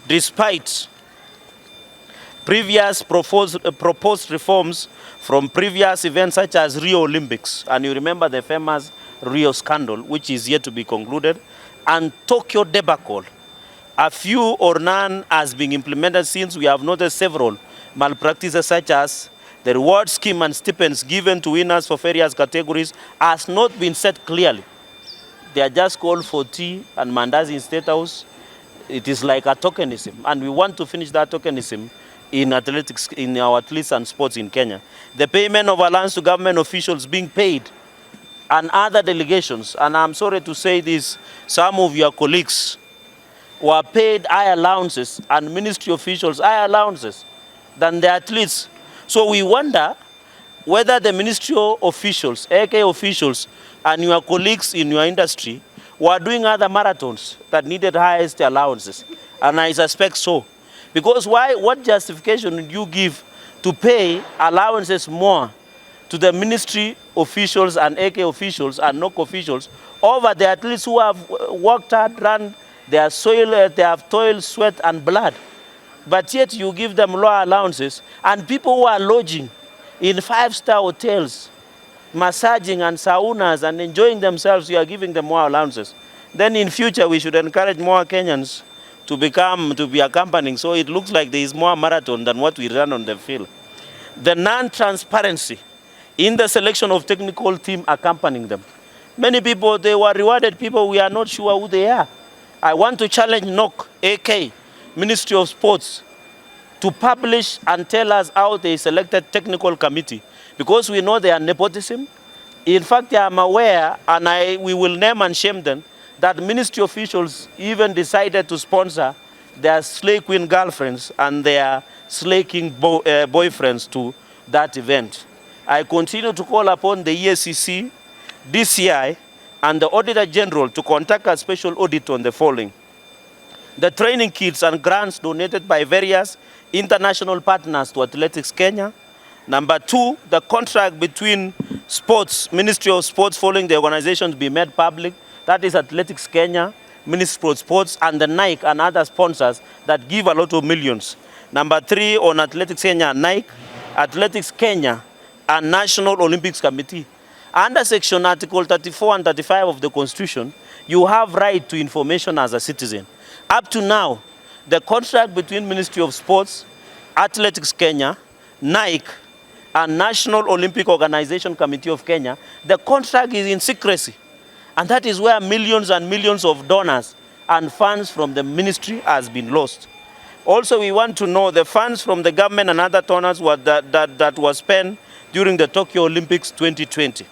despite previous proposed reforms from previous events such as Rio Olympics, and you remember the famous Rio scandal, which is yet to be concluded, and Tokyo debacle. A few or none has been implemented since we have noticed several malpractices such as the reward scheme and stipends given to winners for various categories has not been set clearly. They are just called for tea and mandazi in State House. It is like a tokenism, and we want to finish that tokenism in athletics, in our athletes and sports in Kenya. The payment of allowance to government officials being paid and other delegations, and I'm sorry to say this, some of your colleagues were paid higher allowances and ministry officials higher allowances than the athletes. So we wonder whether the ministerial officials, AK officials, and your colleagues in your industry were doing other marathons that needed highest allowances. And I suspect so. Because why? What justification would you give to pay allowances more to the ministry officials and AK officials and NOC officials over the athletes who have worked hard, run their soil, they have toil, sweat, and blood? But yet you give them lower allowances, and people who are lodging in 5-star hotels, massaging and saunas and enjoying themselves, you are giving them more allowances. Then in future we should encourage more Kenyans to be accompanying, so it looks like there is more marathon than what we run on the field. The non-transparency in the selection of technical team accompanying them. Many people, they were rewarded people, we are not sure who they are. I want to challenge NOC, AK, Ministry of Sports, to publish and tell us how they selected technical committee, because we know they are nepotism. In fact, I am aware, and we will name and shame them, that ministry officials even decided to sponsor their slay queen girlfriends and their slay king boyfriends to that event. I continue to call upon the EACC, DCI, and the Auditor General to conduct a special audit on the following: the training kits and grants donated by various international partners to Athletics Kenya. Number 2, the contract between sports, Ministry of Sports following the organization to be made public. That is Athletics Kenya, Ministry of Sports, and the Nike and other sponsors that give a lot of millions. Number 3, on Athletics Kenya and Nike, Athletics Kenya and National Olympics Committee. Under Section Article 34 and 35 of the Constitution, you have right to information as a citizen. Up to now, the contract between Ministry of Sports, Athletics Kenya, Nike, and National Olympic Organization Committee of Kenya, the contract is in secrecy. And that is where millions and millions of donors and funds from the ministry has been lost. Also, we want to know the funds from the government and other donors that was spent during the Tokyo Olympics 2020.